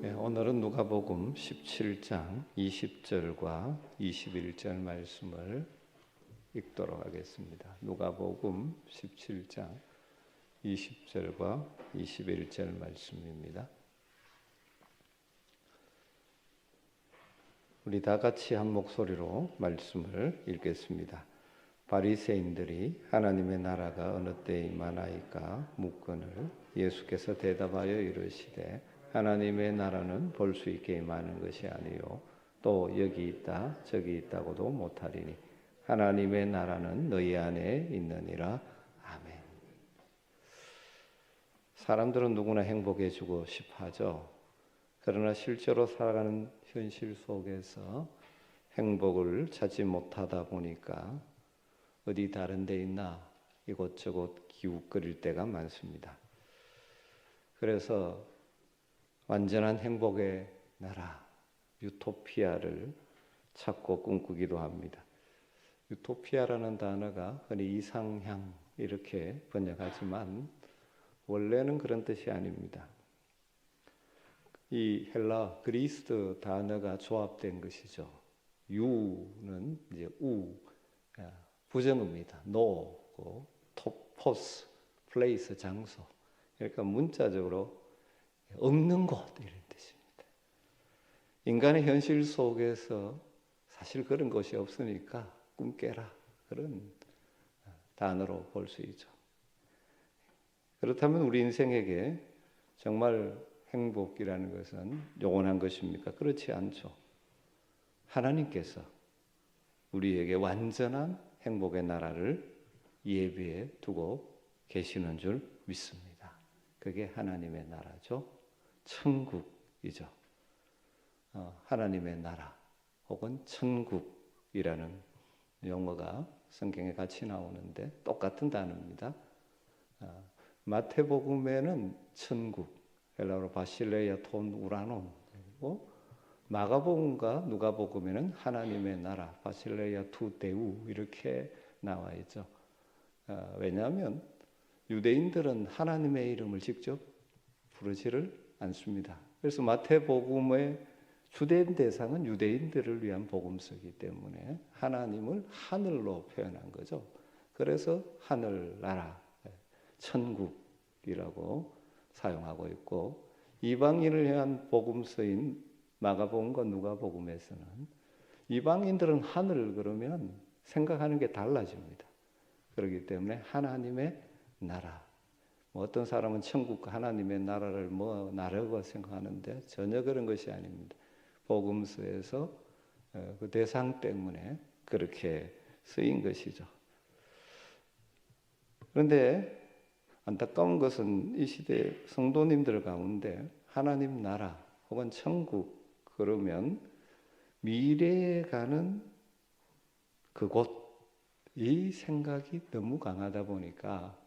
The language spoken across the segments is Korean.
오늘은 누가복음 17장 20절과 21절 말씀을 읽도록 하겠습니다. 누가복음 17장 20절과 21절 말씀입니다. 우리 다 같이 한 목소리로 말씀을 읽겠습니다. 바리새인들이 하나님의 나라가 어느 때에 임하나이까 묻거늘 예수께서 대답하여 이르시되 하나님의 나라는 볼 수 있게 임하는 것이 아니요 또 여기 있다 저기 있다고도 못하리니 하나님의 나라는 너희 안에 있느니라. 아멘. 사람들은 누구나 행복해지고 싶어 하죠. 그러나 실제로 살아가는 현실 속에서 행복을 찾지 못하다 보니까 어디 다른 데 있나 이곳저곳 기웃거릴 때가 많습니다. 그래서 완전한 행복의 나라, 유토피아를 찾고 꿈꾸기도 합니다. 유토피아라는 단어가 흔히 이상향 이렇게 번역하지만 원래는 그런 뜻이 아닙니다. 이 헬라 그리스 단어가 조합된 것이죠. 유는 이제 부정어입니다. 노고 토포스 플레이스 장소. 그러니까 문자적으로 없는 곳 이런 뜻입니다. 인간의 현실 속에서 사실 그런 것이 없으니까 꿈 깨라 그런 단어로 볼 수 있죠. 그렇다면 우리 인생에게 정말 행복이라는 것은 영원한 것입니까? 그렇지 않죠. 하나님께서 우리에게 완전한 행복의 나라를 예비해 두고 계시는 줄 믿습니다. 그게 하나님의 나라죠. 천국이죠. 하나님의 나라 혹은 천국이라는 용어가 성경에 같이 나오는데 똑같은 단어입니다. 마태복음에는 천국, 헬라어로 바실레ia 톤 우라논, 그리고 마가복음과 누가복음에는 하나님의 나라, 바실레ia 투 데우 이렇게 나와 있죠. 왜냐하면 유대인들은 하나님의 이름을 직접 부르지를 않습니다. 그래서 마태복음의 주된 대상은 유대인들을 위한 복음서이기 때문에 하나님을 하늘로 표현한 거죠. 그래서 하늘나라, 천국이라고 사용하고 있고, 이방인을 향한 복음서인 마가복음과 누가복음에서는 이방인들은 하늘 그러면 생각하는 게 달라집니다. 그렇기 때문에 하나님의 나라, 어떤 사람은 천국 하나님의 나라를 나라고 생각하는데 전혀 그런 것이 아닙니다. 복음서에서 그 대상 때문에 그렇게 쓰인 것이죠. 그런데 안타까운 것은 이 시대 성도님들 가운데 하나님 나라 혹은 천국 그러면 미래에 가는 그곳 이 생각이 너무 강하다 보니까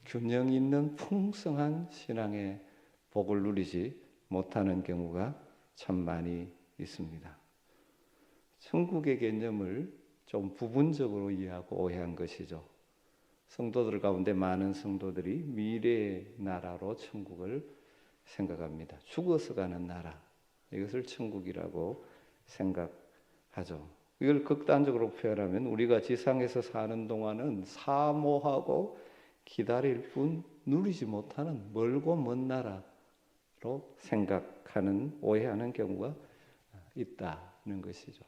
균형 있는 풍성한 신앙의 복을 누리지 못하는 경우가 참 많이 있습니다. 천국의 개념을 좀 부분적으로 이해하고 오해한 것이죠. 성도들 가운데 많은 성도들이 미래의 나라로 천국을 생각합니다. 죽어서 가는 나라, 이것을 천국이라고 생각하죠. 이걸 극단적으로 표현하면 우리가 지상에서 사는 동안은 사모하고 기다릴 뿐 누리지 못하는 멀고 먼 나라로 생각하는, 오해하는 경우가 있다는 것이죠.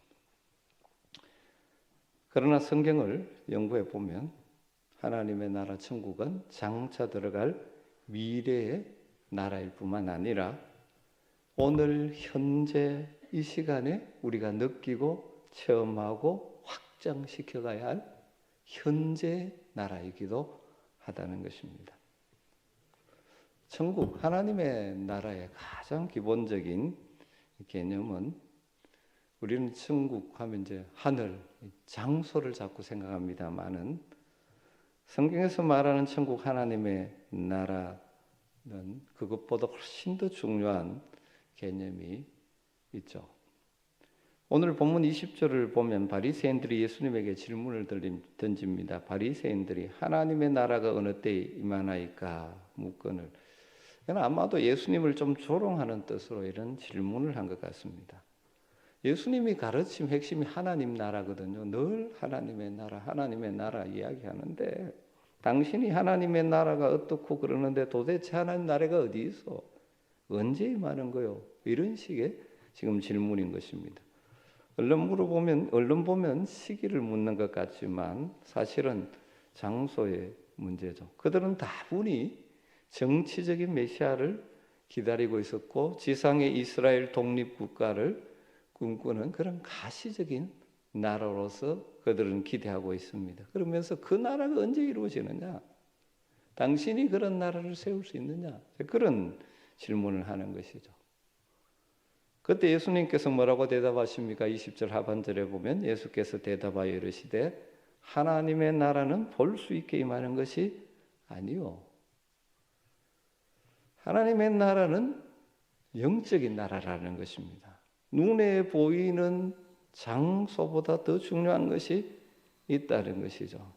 그러나 성경을 연구해 보면 하나님의 나라 천국은 장차 들어갈 미래의 나라일 뿐만 아니라 오늘 현재 이 시간에 우리가 느끼고 체험하고 확장시켜 가야 할 현재 나라이기도 하다는 것입니다. 천국, 하나님의 나라의 가장 기본적인 개념은 우리는 천국 하면 이제 하늘, 장소를 자꾸 생각합니다만은 성경에서 말하는 천국 하나님의 나라는 그것보다 훨씬 더 중요한 개념이 있죠. 오늘 본문 20절을 보면 바리새인들이 예수님에게 질문을 던집니다. 바리새인들이 하나님의 나라가 어느 때에 임하나이까 묻거늘 아마도 예수님을 좀 조롱하는 뜻으로 이런 질문을 한 것 같습니다. 예수님이 가르침 핵심이 하나님 나라거든요. 늘 하나님의 나라 이야기하는데 당신이 하나님의 나라가 어떻고 그러는데 도대체 하나님 나라가 어디 있어? 언제 임하는 거요? 이런 식의 지금 질문인 것입니다. 얼른 보면 시기를 묻는 것 같지만 사실은 장소의 문제죠. 그들은 다분히 정치적인 메시아를 기다리고 있었고 지상의 이스라엘 독립국가를 꿈꾸는 그런 가시적인 나라로서 그들은 기대하고 있습니다. 그러면서 그 나라가 언제 이루어지느냐? 당신이 그런 나라를 세울 수 있느냐? 그런 질문을 하는 것이죠. 그때 예수님께서 뭐라고 대답하십니까? 20절 하반절에 보면 예수께서 대답하여 이르시되 하나님의 나라는 볼 수 있게 임하는 것이 아니요. 하나님의 나라는 영적인 나라라는 것입니다. 눈에 보이는 장소보다 더 중요한 것이 있다는 것이죠.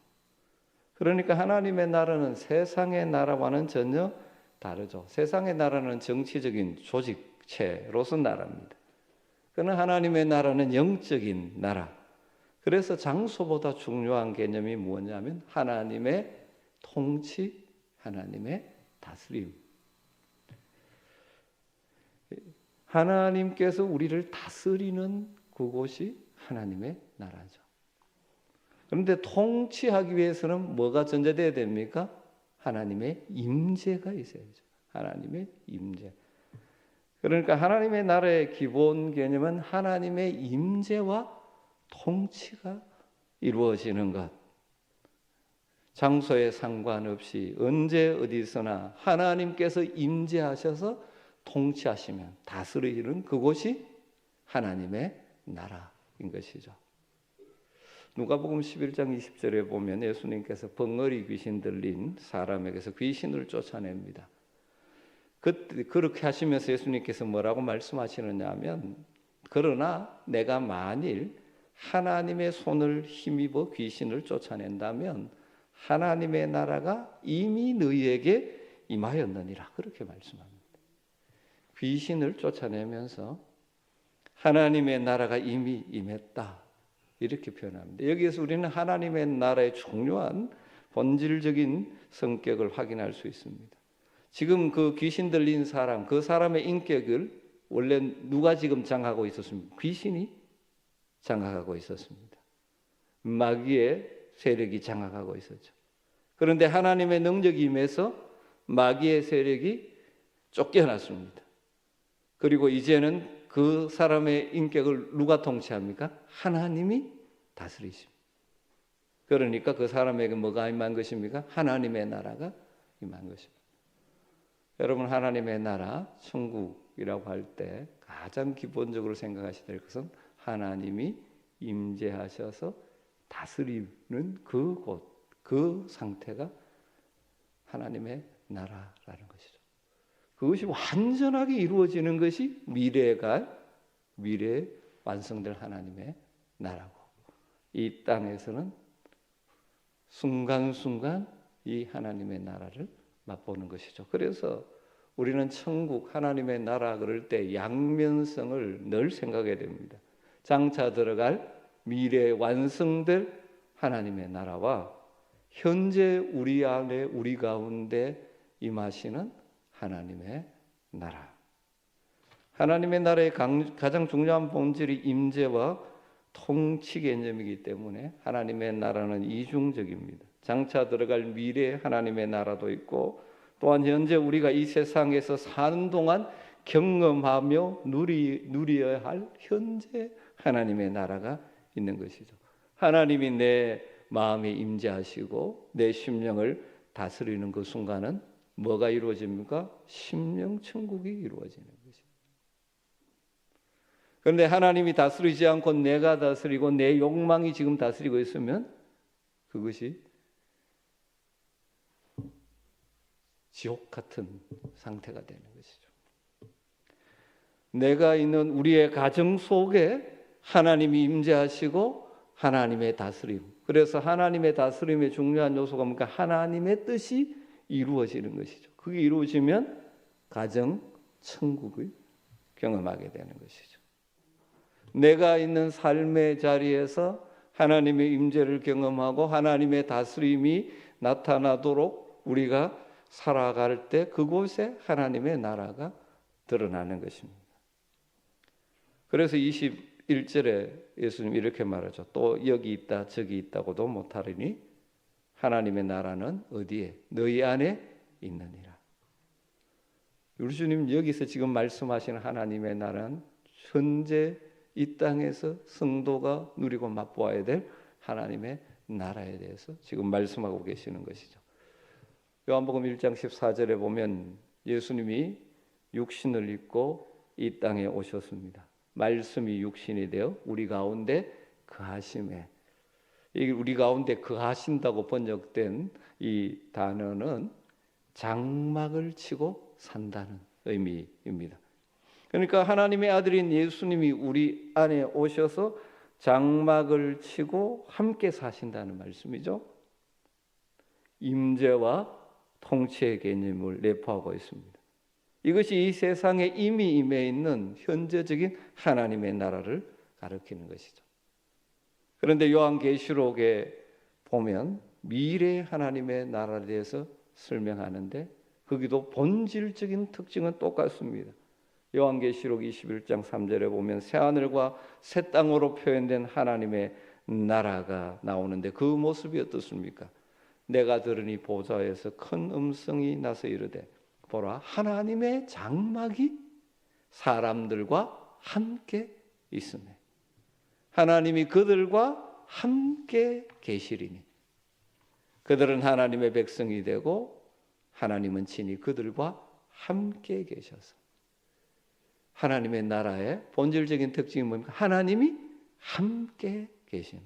그러니까 하나님의 나라는 세상의 나라와는 전혀 다르죠. 세상의 나라는 정치적인 조직체로서 나라입니다. 그러나 하나님의 나라는 영적인 나라. 그래서 장소보다 중요한 개념이 뭐냐면 하나님의 통치, 하나님의 다스림. 하나님께서 우리를 다스리는 그곳이 하나님의 나라죠. 그런데 통치하기 위해서는 뭐가 전제되어야 됩니까? 하나님의 임재가 있어야죠. 하나님의 임재. 그러니까 하나님의 나라의 기본 개념은 하나님의 임재와 통치가 이루어지는 것. 장소에 상관없이 언제 어디서나 하나님께서 임재하셔서 통치하시면 다스리는 그곳이 하나님의 나라인 것이죠. 누가복음 11장 20절에 보면 예수님께서 벙어리 귀신 들린 사람에게서 귀신을 쫓아냅니다. 그렇게 하시면서 예수님께서 뭐라고 말씀하시느냐 하면 그러나 내가 만일 하나님의 손을 힘입어 귀신을 쫓아낸다면 하나님의 나라가 이미 너희에게 임하였느니라 그렇게 말씀합니다. 귀신을 쫓아내면서 하나님의 나라가 이미 임했다 이렇게 표현합니다. 여기에서 우리는 하나님의 나라의 중요한 본질적인 성격을 확인할 수 있습니다. 지금 그 귀신 들린 사람, 그 사람의 인격을 원래 누가 지금 장악하고 있었습니까? 귀신이 장악하고 있었습니다. 마귀의 세력이 장악하고 있었죠. 그런데 하나님의 능력이 임해서 마귀의 세력이 쫓겨났습니다. 그리고 이제는 그 사람의 인격을 누가 통치합니까? 하나님이 다스리십니다. 그러니까 그 사람에게 뭐가 임한 것입니까? 하나님의 나라가 임한 것입니다. 여러분 하나님의 나라, 천국이라고 할 때 가장 기본적으로 생각하셔야 될 것은 하나님이 임재하셔서 다스리는 그곳, 그 상태가 하나님의 나라라는 것이죠. 그것이 완전하게 이루어지는 것이 미래에 완성될 하나님의 나라고 이 땅에서는 순간순간 이 하나님의 나라를 맛보는 것이죠. 그래서 우리는 천국 하나님의 나라 그럴 때 양면성을 늘 생각해야 됩니다. 장차 들어갈 미래에 완성될 하나님의 나라와 현재 우리 안에 우리 가운데 임하시는 하나님의 나라. 하나님의 나라의 가장 중요한 본질이 임재와 통치 개념이기 때문에 하나님의 나라는 이중적입니다. 장차 들어갈 미래의 하나님의 나라도 있고 또한 현재 우리가 이 세상에서 사는 동안 경험하며 누려야 할 현재 하나님의 나라가 있는 것이죠. 하나님이 내 마음에 임재하시고 내 심령을 다스리는 그 순간은 뭐가 이루어집니까? 심령 천국이 이루어지는 것입니다. 그런데 하나님이 다스리지 않고 내가 다스리고 내 욕망이 지금 다스리고 있으면 그것이 지옥 같은 상태가 되는 것이죠. 내가 있는 우리의 가정 속에 하나님이 임재하시고 하나님의 다스림. 그래서 하나님의 다스림의 중요한 요소가 뭔가 하나님의 뜻이 이루어지는 것이죠. 그게 이루어지면 가정 천국을 경험하게 되는 것이죠. 내가 있는 삶의 자리에서 하나님의 임재를 경험하고 하나님의 다스림이 나타나도록 우리가 살아갈 때 그곳에 하나님의 나라가 드러나는 것입니다. 그래서 21절에 예수님이 이렇게 말하죠. 또 여기 있다 저기 있다고도 못하리니 하나님의 나라는 어디에? 너희 안에 있느니라. 우리 주님 여기서 지금 말씀하시는 하나님의 나라는 현재 이 땅에서 성도가 누리고 맛보아야 될 하나님의 나라에 대해서 지금 말씀하고 계시는 것이죠. 요한복음 1장 14절에 보면 예수님이 육신을 입고 이 땅에 오셨습니다. 말씀이 육신이 되어 우리 가운데 거하심에, 우리 가운데 거하신다고 번역된 이 단어는 장막을 치고 산다는 의미입니다. 그러니까 하나님의 아들인 예수님이 우리 안에 오셔서 장막을 치고 함께 사신다는 말씀이죠. 임재와 통치의 개념을 내포하고 있습니다. 이것이 이 세상에 이미 임해 있는 현재적인 하나님의 나라를 가리키는 것이죠. 그런데 요한계시록에 보면 미래 하나님의 나라에 대해서 설명하는데 거기도 본질적인 특징은 똑같습니다. 요한계시록 21장 3절에 보면 새하늘과 새 땅으로 표현된 하나님의 나라가 나오는데 그 모습이 어떻습니까? 내가 들으니 보좌에서 큰 음성이 나서 이르되 보라 하나님의 장막이 사람들과 함께 있으며 하나님이 그들과 함께 계시리니 그들은 하나님의 백성이 되고 하나님은 친히 그들과 함께 계셔서 하나님의 나라의 본질적인 특징이 뭡니까? 하나님이 함께 계시는,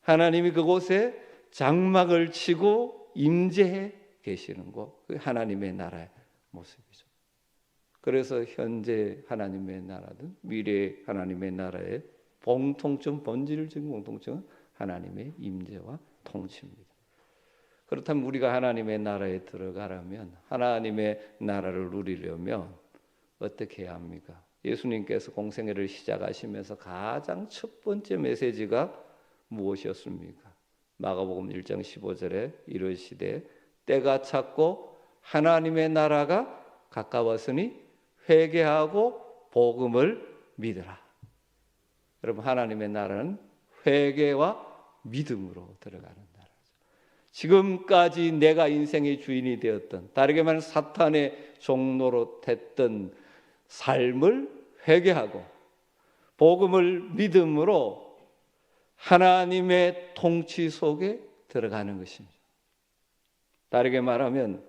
하나님이 그곳에 장막을 치고 임재해 계시는 곳, 그 하나님의 나라의 모습이죠. 그래서 현재 하나님의 나라든 미래 하나님의 나라의 공통점, 본질적인 공통점은 하나님의 임재와 통치입니다. 그렇다면 우리가 하나님의 나라에 들어가려면, 하나님의 나라를 누리려면 어떻게 해야 합니까? 예수님께서 공생애를 시작하시면서 가장 첫 번째 메시지가 무엇이었습니까? 마가복음 1장 15절에 이르시되 때가 찼고 하나님의 나라가 가까웠으니 회개하고 복음을 믿으라. 여러분, 하나님의 나라는 회개와 믿음으로 들어가는 나라죠. 지금까지 내가 인생의 주인이 되었던, 다르게 말하면 사탄의 종노로 됐던 삶을 회개하고 복음을 믿음으로 하나님의 통치 속에 들어가는 것입니다. 다르게 말하면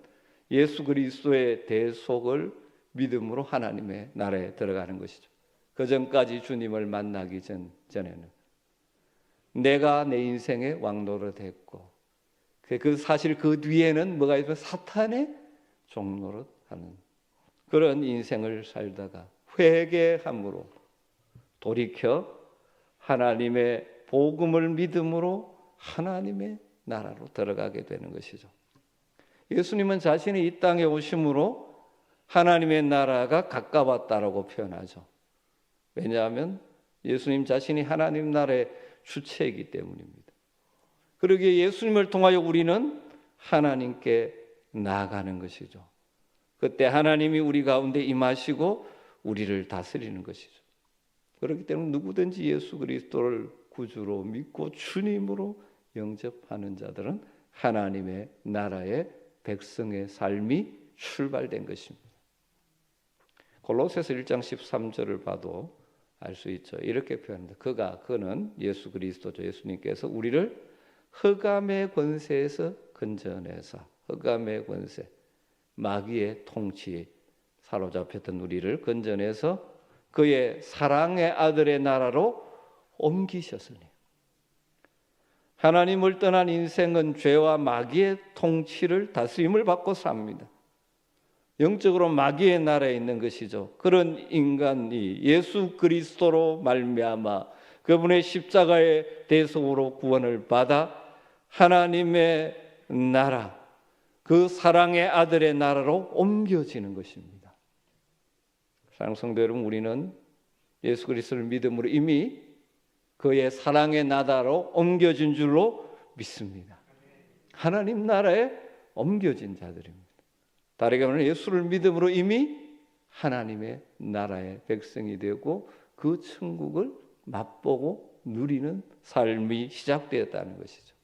예수 그리스도의 대속을 믿음으로 하나님의 나라에 들어가는 것이죠. 그 전까지 주님을 만나기 전에는 내가 내 인생의 왕노릇 했고 그 사실 그 뒤에는 뭐가 있으면 사탄의 종노릇 하는 그런 인생을 살다가 회개함으로 돌이켜 하나님의 복음을 믿음으로 하나님의 나라로 들어가게 되는 것이죠. 예수님은 자신이 이 땅에 오심으로 하나님의 나라가 가까웠다라고 표현하죠. 왜냐하면 예수님 자신이 하나님 나라의 주체이기 때문입니다. 그러기에 예수님을 통하여 우리는 하나님께 나아가는 것이죠. 그때 하나님이 우리 가운데 임하시고 우리를 다스리는 것이죠. 그렇기 때문에 누구든지 예수 그리스도를 구주로 믿고 주님으로 영접하는 자들은 하나님의 나라의 백성의 삶이 출발된 것입니다. 골로새서 1장 13절을 봐도 알 수 있죠. 이렇게 표현합니다. 그는 예수 그리스도죠. 예수님께서 우리를 흑암의 권세에서 건져내사, 흑암의 권세, 마귀의 통치에 사로잡혔던 우리를 건져내서 그의 사랑의 아들의 나라로 옮기셨으니, 하나님을 떠난 인생은 죄와 마귀의 통치를 다스림을 받고 삽니다. 영적으로 마귀의 나라에 있는 것이죠. 그런 인간이 예수 그리스도로 말미암아 그분의 십자가의 대속으로 구원을 받아 하나님의 나라, 그 사랑의 아들의 나라로 옮겨지는 것입니다. 사랑하는 성도 여러분, 우리는 예수 그리스도를 믿음으로 이미 그의 사랑의 나라로 옮겨진 줄로 믿습니다. 하나님 나라에 옮겨진 자들입니다. 다르게 말하면 예수를 믿음으로 이미 하나님의 나라의 백성이 되고 그 천국을 맛보고 누리는 삶이 시작되었다는 것이죠.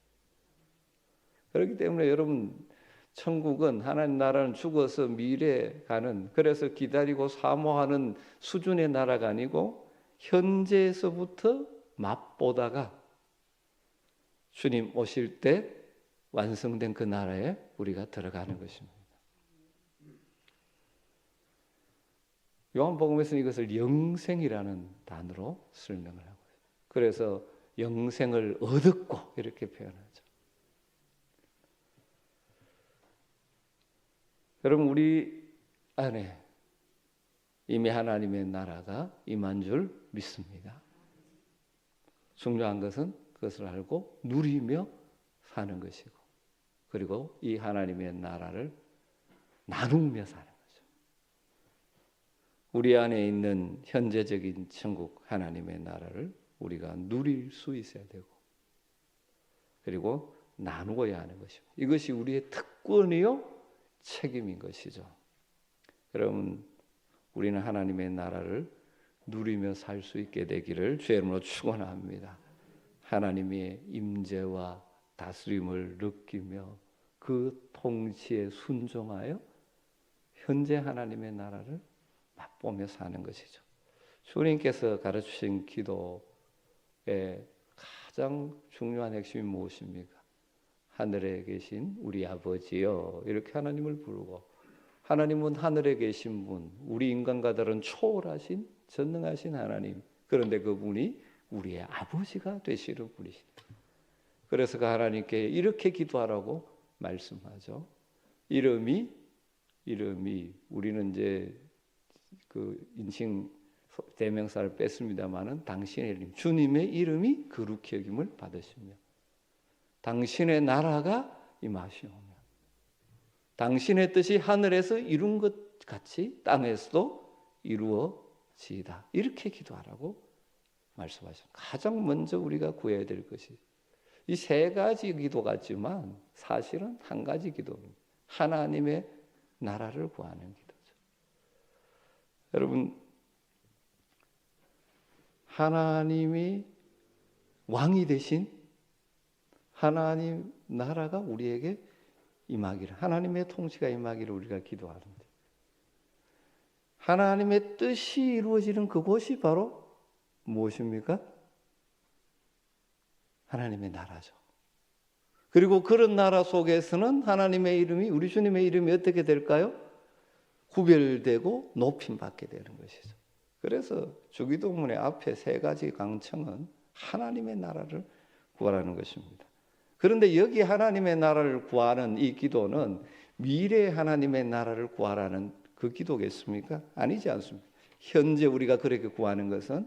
그렇기 때문에 여러분, 천국은, 하나님 나라는 죽어서 미래에 가는, 그래서 기다리고 사모하는 수준의 나라가 아니고 현재에서부터 맛보다가 주님 오실 때 완성된 그 나라에 우리가 들어가는 것입니다. 요한복음에서는 이것을 영생이라는 단어로 설명을 하고 있어요. 그래서 영생을 얻었고 이렇게 표현하죠. 여러분, 우리 안에 이미 하나님의 나라가 임한 줄 믿습니다. 중요한 것은 그것을 알고 누리며 사는 것이고, 그리고 이 하나님의 나라를 나누며 사는 거죠. 우리 안에 있는 현재적인 천국 하나님의 나라를 우리가 누릴 수 있어야 되고, 그리고 나누어야 하는 것입니다. 이것이 우리의 특권이요 책임인 것이죠. 여러분, 우리는 하나님의 나라를 누리며 살 수 있게 되기를 주의 이름으로 축원합니다. 하나님의 임재와 다스림을 느끼며 그 통치에 순종하여 현재 하나님의 나라를 맛보며 사는 것이죠. 주님께서 가르치신 기도의 가장 중요한 핵심이 무엇입니까? 하늘에 계신 우리 아버지여, 이렇게 하나님을 부르고, 하나님은 하늘에 계신 분, 우리 인간과 다른 초월하신 전능하신 하나님, 그런데 그분이 우리의 아버지가 되시는 분이십니다. 그래서 그 하나님께 이렇게 기도하라고 말씀하죠. 이름이 우리는 이제 그 인칭 대명사를 뺐습니다마는 당신의 이름, 주님의 이름이 거룩히 여김을 받으시며 당신의 나라가 임하시오며 당신의 뜻이 하늘에서 이룬 것 같이 땅에서도 이루어지이다. 이렇게 기도하라고 말씀하셨습니다. 가장 먼저 우리가 구해야 될 것이 이 세 가지 기도 같지만 사실은 한 가지 기도입니다. 하나님의 나라를 구하는 기도죠. 여러분, 하나님이 왕이 되신 하나님 나라가 우리에게 임하기를, 하나님의 통치가 임하기를 우리가 기도하는데, 하나님의 뜻이 이루어지는 그곳이 바로 무엇입니까? 하나님의 나라죠. 그리고 그런 나라 속에서는 하나님의 이름이, 우리 주님의 이름이 어떻게 될까요? 구별되고 높임받게 되는 것이죠. 그래서 주기도문의 앞에 세 가지 강청은 하나님의 나라를 구하라는 것입니다. 그런데 여기 하나님의 나라를 구하는 이 기도는 미래의 하나님의 나라를 구하라는 그 기도겠습니까? 아니지 않습니까? 현재 우리가 그렇게 구하는 것은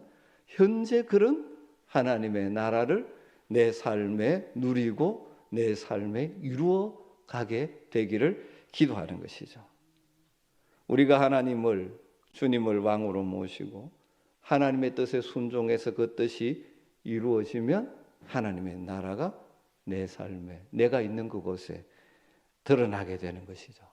현재 그런 하나님의 나라를 내 삶에 누리고 내 삶에 이루어 가게 되기를 기도하는 것이죠. 우리가 하나님을, 주님을 왕으로 모시고 하나님의 뜻에 순종해서 그 뜻이 이루어지면 하나님의 나라가 내 삶에, 내가 있는 그곳에 드러나게 되는 것이죠.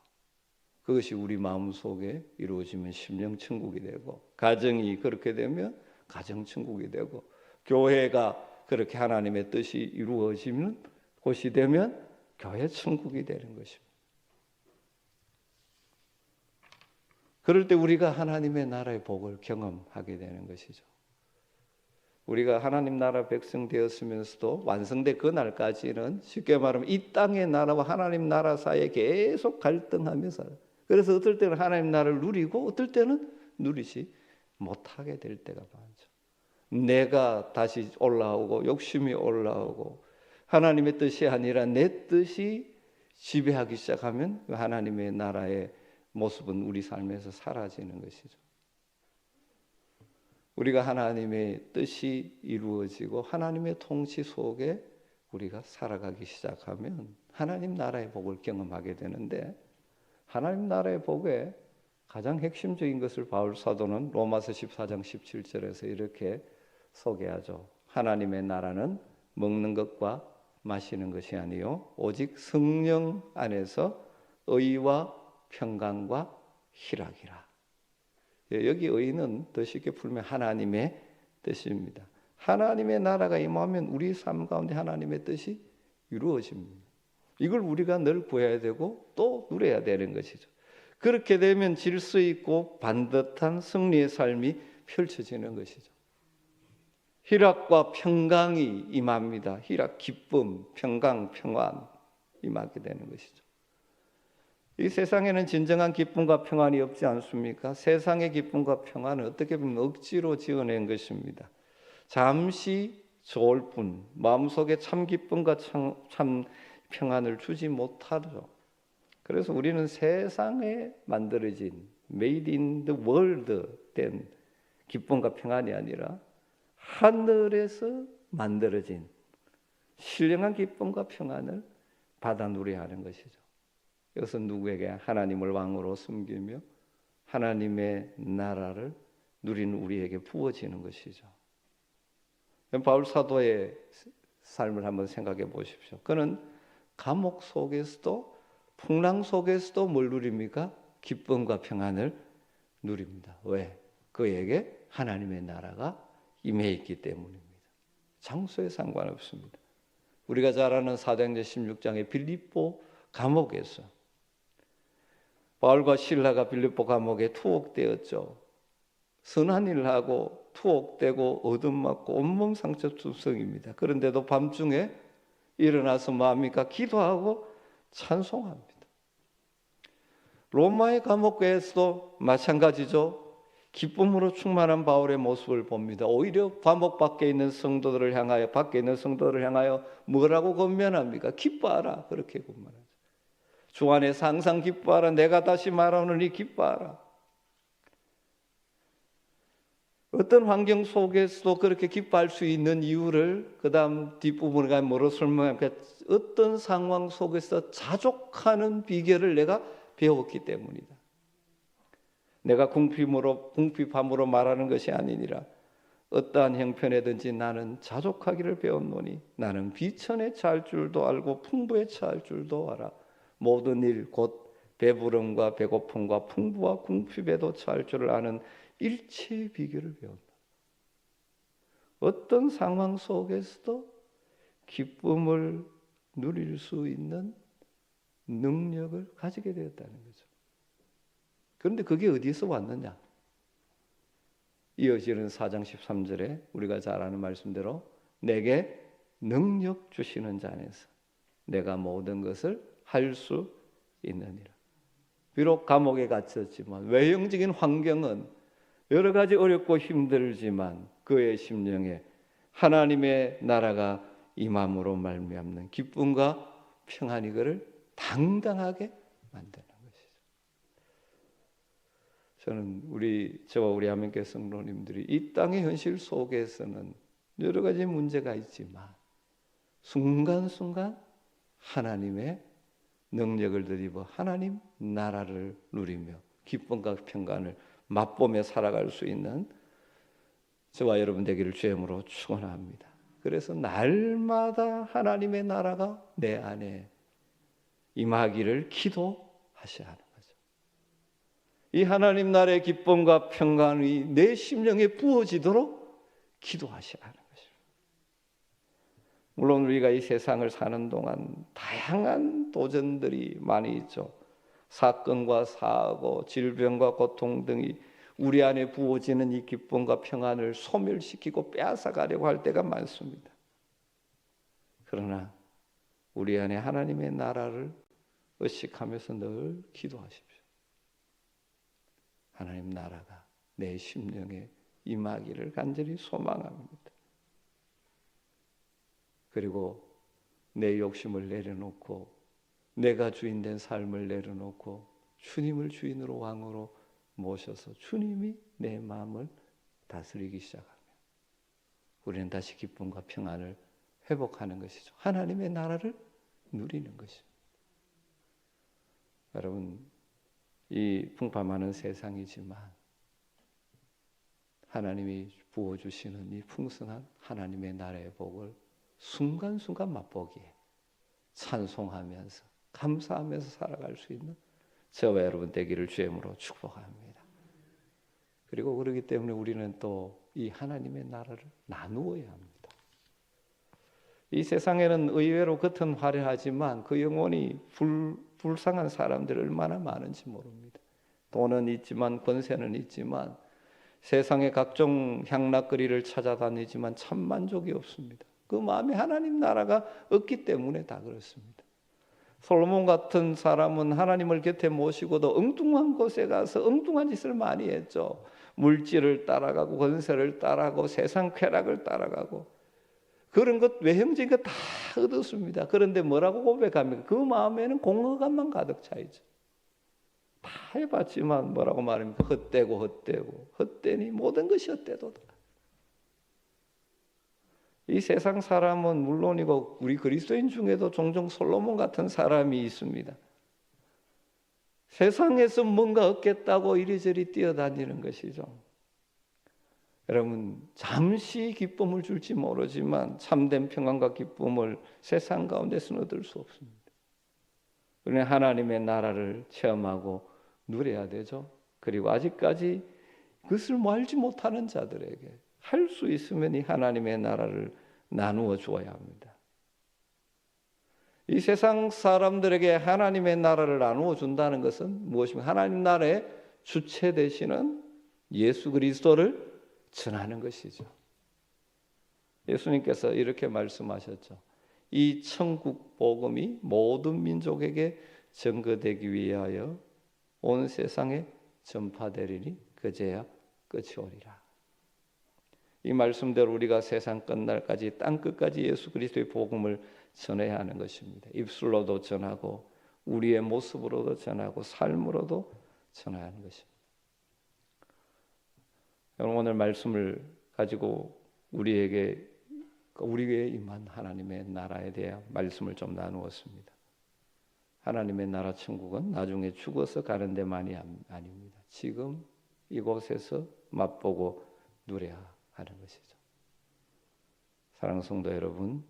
그것이 우리 마음속에 이루어지면 심령천국이 되고, 가정이 그렇게 되면 가정천국이 되고, 교회가 그렇게 하나님의 뜻이 이루어지는 곳이 되면 교회천국이 되는 것입니다. 그럴 때 우리가 하나님의 나라의 복을 경험하게 되는 것이죠. 우리가 하나님 나라 백성 되었으면서도 완성된 그날까지는 쉽게 말하면 이 땅의 나라와 하나님 나라 사이에 계속 갈등하며 살아요. 그래서 어떨 때는 하나님 나라를 누리고 어떨 때는 누리지 못하게 될 때가 많죠. 내가 다시 올라오고 욕심이 올라오고 하나님의 뜻이 아니라 내 뜻이 지배하기 시작하면 하나님의 나라의 모습은 우리 삶에서 사라지는 것이죠. 우리가 하나님의 뜻이 이루어지고 하나님의 통치 속에 우리가 살아가기 시작하면 하나님 나라의 복을 경험하게 되는데, 하나님 나라의 복의 가장 핵심적인 것을 바울 사도는 로마서 14장 17절에서 이렇게 소개하죠. 하나님의 나라는 먹는 것과 마시는 것이 아니요 오직 성령 안에서 의와 평강과 희락이라. 여기 의는 더 쉽게 풀면 하나님의 뜻입니다. 하나님의 나라가 임하면 우리 삶 가운데 하나님의 뜻이 이루어집니다. 이걸 우리가 늘 구해야 되고 또 누려야 되는 것이죠. 그렇게 되면 질서 있고 반듯한 승리의 삶이 펼쳐지는 것이죠. 희락과 평강이 임합니다. 희락, 기쁨, 평강, 평안 임하게 되는 것이죠. 이 세상에는 진정한 기쁨과 평안이 없지 않습니까? 세상의 기쁨과 평안은 어떻게 보면 억지로 지어낸 것입니다. 잠시 좋을 뿐 마음속에 참 기쁨과 참 평안을 주지 못하죠. 그래서 우리는 세상에 만들어진 made in the world 된 기쁨과 평안이 아니라 하늘에서 만들어진 신령한 기쁨과 평안을 받아 누려야 하는 것이죠. 이것은 누구에게? 하나님을 왕으로 섬기며 하나님의 나라를 누리는 우리에게 부어지는 것이죠. 바울 사도의 삶을 한번 생각해 보십시오. 그는 감옥 속에서도 풍랑 속에서도 뭘 누립니까? 기쁨과 평안을 누립니다. 왜? 그에게 하나님의 나라가 임해 있기 때문입니다. 장소에 상관없습니다. 우리가 잘 아는 사도행전 16장의 빌립보 감옥에서 바울과 실라가 빌립보 감옥에 투옥되었죠. 선한 일을 하고 투옥되고 얻음맞고 온몸 상처 투성입니다. 그런데도 밤중에 일어나서 뭐합니까? 기도하고 찬송합니다. 로마의 감옥에서도 마찬가지죠. 기쁨으로 충만한 바울의 모습을 봅니다. 오히려 감옥 밖에 있는 성도들을 향하여 뭐라고 권면합니까? 기뻐하라. 그렇게 권면하죠. 주 안에서 항상 기뻐하라. 내가 다시 말하노니 기뻐하라. 어떤 환경 속에서도 그렇게 기뻐할 수 있는 이유를 그 다음 뒷부분에 가면 뭐로 설명합니까? 어떤 상황 속에서 자족하는 비결을 내가 배웠기 때문이다. 내가 궁핍함으로 말하는 것이 아니니라. 어떠한 형편에든지 나는 자족하기를 배웠노니 나는 비천에 처할 줄도 알고 풍부에 처할 줄도 알아. 모든 일 곧 배부름과 배고픔과 풍부와 궁핍에도 처할 줄을 아는 일체의 비결을 배운다. 어떤 상황 속에서도 기쁨을 누릴 수 있는 능력을 가지게 되었다는 거죠. 그런데 그게 어디서 왔느냐? 이어지는 4장 13절에 우리가 잘 아는 말씀대로 내게 능력 주시는 자 안에서 내가 모든 것을 할 수 있느니라. 비록 감옥에 갇혔지만 외형적인 환경은 여러 가지 어렵고 힘들지만 그의 심령에 하나님의 나라가 임함으로 말미암는 기쁨과 평안이 그를 당당하게 만드는 것이죠. 저는 저와 우리 하민교회 성도님들이 이 땅의 현실 속에서는 여러 가지 문제가 있지만 순간순간 하나님의 능력을 드리고 하나님 나라를 누리며 기쁨과 평안을 맛보며 살아갈 수 있는 저와 여러분 되기를 주님으로 축원합니다. 그래서 날마다 하나님의 나라가 내 안에 임하기를 기도하셔야 하는 거죠. 이 하나님 나라의 기쁨과 평안이 내 심령에 부어지도록 기도하셔야 하는 것입니다. 물론 우리가 이 세상을 사는 동안 다양한 도전들이 많이 있죠. 사건과 사고, 질병과 고통 등이 우리 안에 부어지는 이 기쁨과 평안을 소멸시키고 빼앗아가려고 할 때가 많습니다. 그러나 우리 안에 하나님의 나라를 의식하면서 늘 기도하십시오. 하나님 나라가 내 심령에 임하기를 간절히 소망합니다. 그리고 내 욕심을 내려놓고 내가 주인된 삶을 내려놓고 주님을 주인으로 왕으로 모셔서 주님이 내 마음을 다스리기 시작하면 우리는 다시 기쁨과 평안을 회복하는 것이죠. 하나님의 나라를 누리는 것이죠. 여러분, 이 풍파많은 세상이지만 하나님이 부어주시는 이 풍성한 하나님의 나라의 복을 순간순간 맛보기에 찬송하면서 감사하면서 살아갈 수 있는 저와 여러분 되기를 주임으로 축복합니다. 그리고 그렇기 때문에 우리는 또 이 하나님의 나라를 나누어야 합니다. 이 세상에는 의외로 겉은 화려하지만 그 영혼이 불쌍한 사람들이 얼마나 많은지 모릅니다. 돈은 있지만 권세는 있지만 세상의 각종 향락거리를 찾아다니지만 참 만족이 없습니다. 그 마음에 하나님 나라가 없기 때문에 다 그렇습니다. 솔로몬 같은 사람은 하나님을 곁에 모시고도 엉뚱한 곳에 가서 엉뚱한 짓을 많이 했죠. 물질을 따라가고 권세를 따라가고 세상 쾌락을 따라가고 그런 것 외형적인 것 다 얻었습니다. 그런데 뭐라고 고백합니까? 그 마음에는 공허감만 가득 차 있죠. 다 해봤지만 뭐라고 말합니까? 헛되니 모든 것이 헛되도다. 이 세상 사람은 물론이고 우리 그리스도인 중에도 종종 솔로몬 같은 사람이 있습니다. 세상에서 뭔가 얻겠다고 이리저리 뛰어다니는 것이죠. 여러분, 잠시 기쁨을 줄지 모르지만 참된 평안과 기쁨을 세상 가운데서는 얻을 수 없습니다. 우리는 하나님의 나라를 체험하고 누려야 되죠. 그리고 아직까지 그것을 알지 못하는 자들에게 할 수 있으면 이 하나님의 나라를 나누어 주어야 합니다. 이 세상 사람들에게 하나님의 나라를 나누어 준다는 것은 무엇입니까? 하나님 나라의 주체 되시는 예수 그리스도를 전하는 것이죠. 예수님께서 이렇게 말씀하셨죠. 이 천국 복음이 모든 민족에게 전거되기 위하여 온 세상에 전파되리니 그제야 끝이 오리라. 이 말씀대로 우리가 세상 끝날까지 땅 끝까지 예수 그리스도의 복음을 전해야 하는 것입니다. 입술로도 전하고 우리의 모습으로도 전하고 삶으로도 전해야 하는 것입니다. 여러분, 오늘 말씀을 가지고 우리에게 임한 하나님의 나라에 대한 말씀을 좀 나누었습니다. 하나님의 나라 천국은 나중에 죽어서 가는 데만이 아닙니다. 지금 이곳에서 맛보고 누려야 하는 것이죠. 사랑하는 성도 여러분,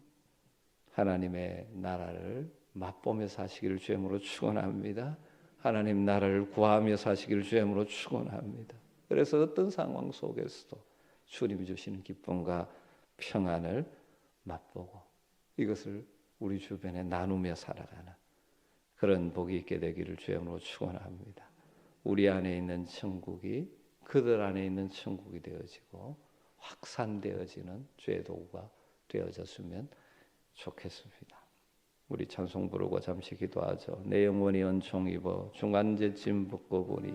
하나님의 나라를 맛보며 사시기를 주님으로 축원합니다. 하나님 나라를 구하며 사시기를 주님으로 축원합니다. 그래서 어떤 상황 속에서도 주님이 주시는 기쁨과 평안을 맛보고 이것을 우리 주변에 나누며 살아가는 그런 복이 있게 되기를 주님으로 축원합니다. 우리 안에 있는 천국이 그들 안에 있는 천국이 되어지고 확산되어지는 주의 도구가 되어졌으면 좋겠습니다. 우리 찬송 부르고 잠시 기도하죠. 내 영혼이 은총 입어 중간제 짐 벗고 보리.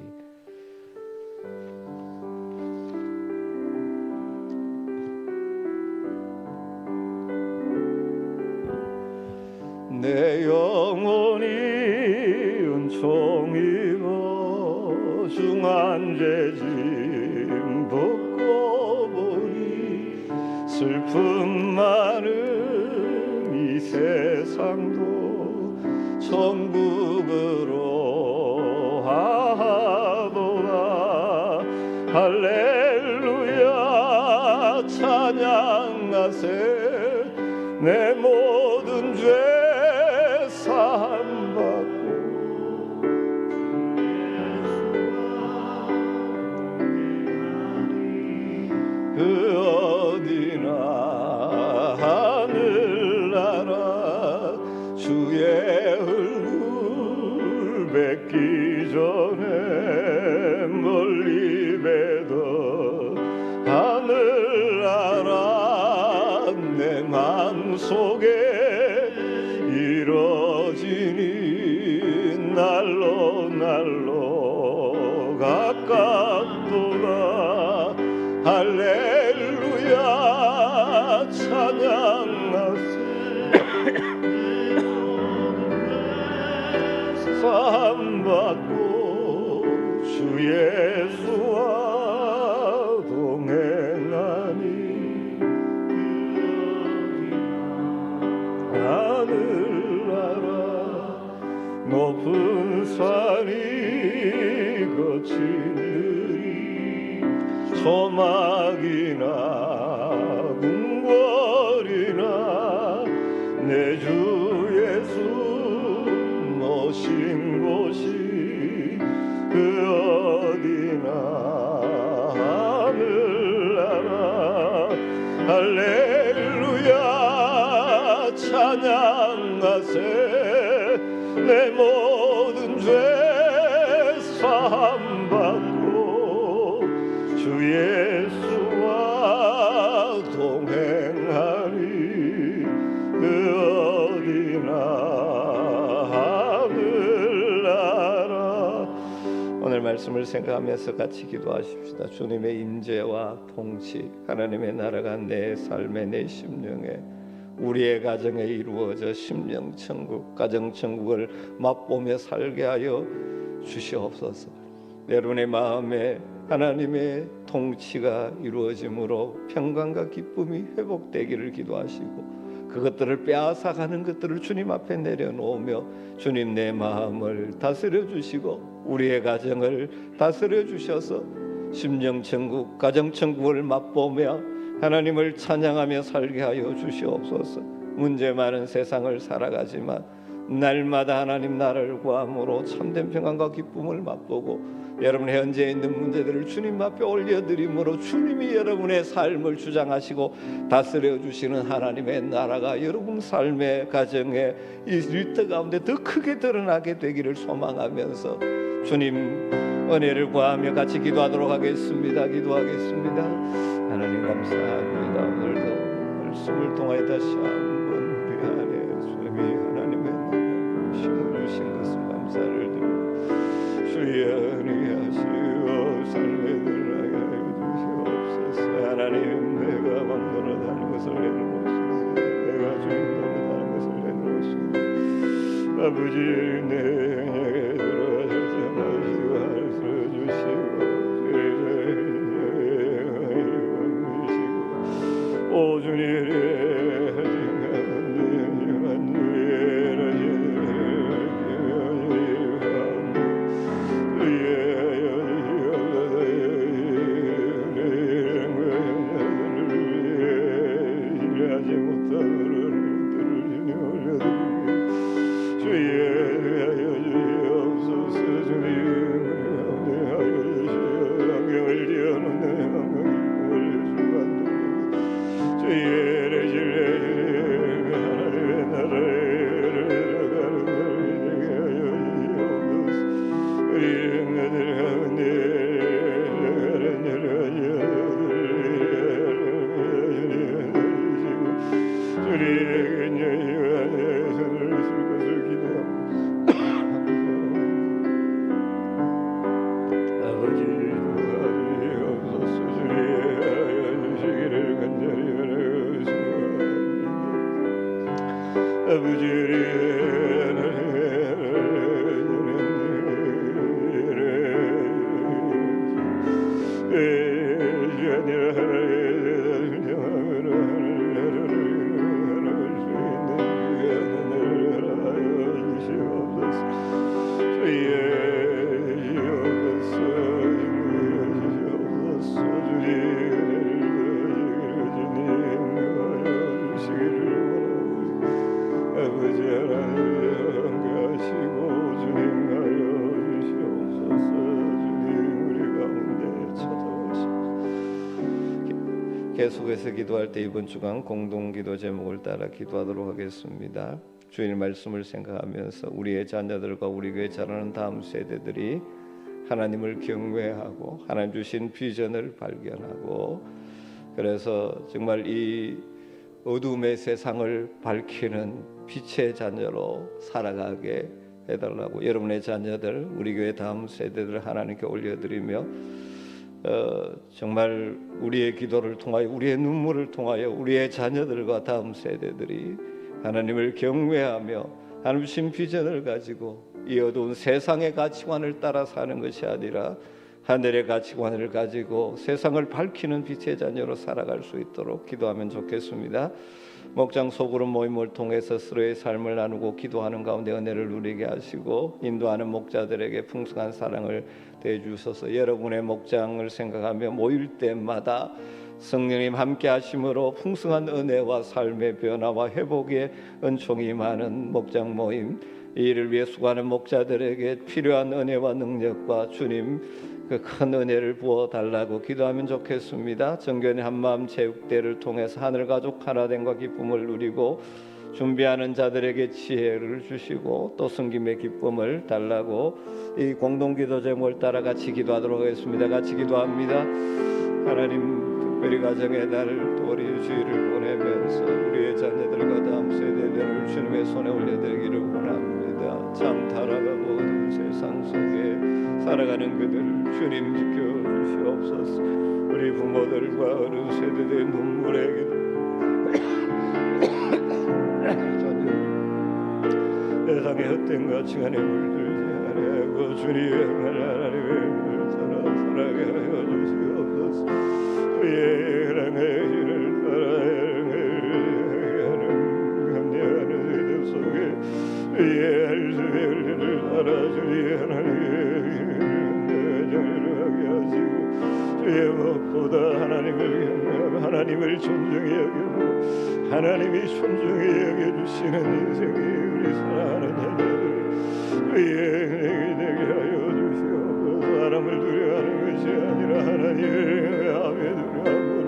내 영혼이 은총 입어 중한죄 짐 벗고 보니 슬픔 많은 이 세상도 천국으로 하도다. 할렐루야 찬양하세. 내 모든 죄 사함받고 그 어디나 하늘나라 주의 얼굴 뵙기 전에 멀리 뵈던 하늘나라 내 맘속에 이뤄지니 날로 날로 가깝도다. 할렐루야 찬양하세. 사함받고 주 예수와 동행하니 소막이나 궁궐이나 내 주 예수 모신 곳이 그 어디나 하늘나라 할렐루야 찬양하세 내 모든 죄 사함받고 주 예수와 동행하리 그 어디나 하늘나라. 오늘 말씀을 생각하면서 같이 기도하십시다. 주님의 임재와 통치, 하나님의 나라가 내 삶에 내 심령에 우리의 가정에 이루어져 심령천국, 가정천국을 맛보며 살게 하여 주시옵소서. 여러분의 마음에 하나님의 통치가 이루어짐으로 평강과 기쁨이 회복되기를 기도하시고 그것들을 빼앗아가는 것들을 주님 앞에 내려놓으며 주님 내 마음을 다스려 주시고 우리의 가정을 다스려 주셔서 심령천국, 가정천국을 맛보며 하나님을 찬양하며 살게 하여 주시옵소서. 문제 많은 세상을 살아가지만 날마다 하나님 나라를 구함으로 참된 평안과 기쁨을 맛보고 여러분 현재 있는 문제들을 주님 앞에 올려드림으로 주님이 여러분의 삶을 주장하시고 다스려 주시는 하나님의 나라가 여러분 삶의 가정에 이 일터 가운데 더 크게 드러나게 되기를 소망하면서 주님 은혜를 구하며 같이 기도하도록 하겠습니다. 기도하겠습니다. 하나님 감사합니다. 오늘도 말씀을 통하여 다시 한번 우리 안에 주님이 하나님의 힘을 주신 것을 감사를 드리고 주의 은혜하시어 삶에 들어가게 하여 주시옵소서. 하나님 내가 만들어 다는 것을 내놓으시고 내가 주인 노릇하는 것을 내놓으시고 아버지 내 영역에 들어가셔서 마시고 할수 주시고 오 주님 계속해서 기도할 때 이번 주간 공동기도 제목을 따라 기도하도록 하겠습니다. 주일 말씀을 생각하면서 우리의 자녀들과 우리 교회 자라는 다음 세대들이 하나님을 경외하고 하나님 주신 비전을 발견하고 그래서 정말 이 어둠의 세상을 밝히는 빛의 자녀로 살아가게 해달라고 여러분의 자녀들 우리 교회 다음 세대들을 하나님께 올려드리며 정말 우리의 기도를 통하여 우리의 눈물을 통하여 우리의 자녀들과 다음 세대들이 하나님을 경외하며 하나님 주신 비전을 가지고 이 어두운 세상의 가치관을 따라 사는 것이 아니라 하늘의 가치관을 가지고 세상을 밝히는 빛의 자녀로 살아갈 수 있도록 기도하면 좋겠습니다. 목장 소그룹 모임을 통해서 서로의 삶을 나누고 기도하는 가운데 은혜를 누리게 하시고 인도하는 목자들에게 풍성한 사랑을 대주셔서 여러분의 목장을 생각하며 모일 때마다 성령님 함께 하심으로 풍성한 은혜와 삶의 변화와 회복의 은총이 많은 목장 모임, 이 일을 위해 수고하는 목자들에게 필요한 은혜와 능력과 주님 그 큰 은혜를 부어 달라고 기도하면 좋겠습니다. 정견의 한마음 체육대를 통해서 하늘 가족 하나됨과 기쁨을 누리고 준비하는 자들에게 지혜를 주시고 또 섬김의 기쁨을 달라고 이 공동기도 제목을 따라 같이 기도하도록 하겠습니다. 같이 기도합니다. 하나님, 특별히 가정의 날 또 우리 주일을 보내면서 우리의 자녀들과 다음 세대들을 주님의 손에 올려드리기를 원합니다. 참 타락하고 어두운 세상 속에 살아가는 그들 주님 지켜주시옵소서. 우리 부모들과 어른 세대들의 눈물의 세상의 헛된 가치관에 물들지 않고 주님의 하나님을 살아가게 하여 주시옵소서. 우리의 사랑의 길을 따라가는 감내하는 세대 속에 우리의 할수의 은혜를 따라 주의 하나님의 정의를 하게 하시고 주의 무엇보다 하나님을 존중히 여기고 하나님이 존중히 여겨주시는 인생이 우리 사랑하는 자녀들 우리의 은혜가 되게 하여 주시옵소서. 사람을 두려워하는 것이 아니라 하나님을 향하며 두려움으로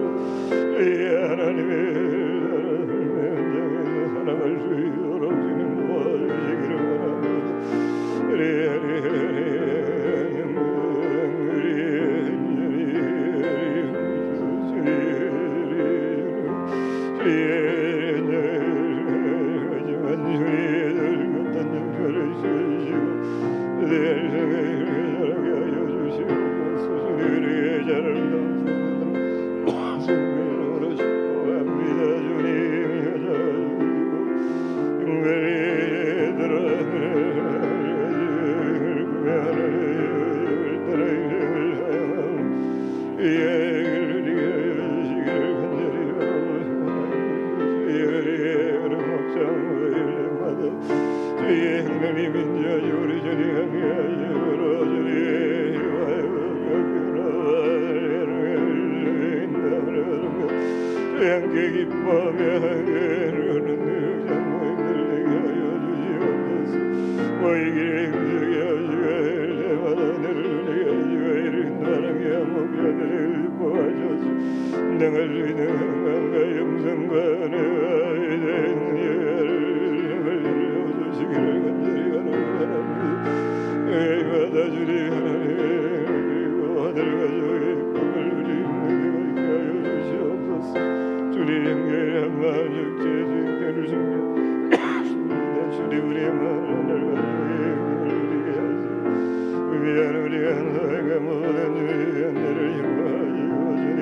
우리의 하나님의 현장에서 살아갈 수 있도록 주님 도와주시기를 원합니다. 우리의 함께 기뻐하며 하게는 장모님들 되게 하여 주시옵소서. 모이기를 힘들게 하시고 때마다 너를 누리게 하시고 이를 인도하는 게 목자들을 기뻐하셔서 능할 수 있는 건강과 영성과 은혜와 이대는 예를 주시기를 간절히 간구합니다. 받아주리 하나님 그리고 아들 가족의 꿈을 누리는 되게 하여 주시옵소서. 주님의 한마음 육체 주님께를 섬겨 주님 우리의 마음을 가지고 누리게 하시고 위대한 우리 하나님과 모든 주의 은혜를 힘하시고 주님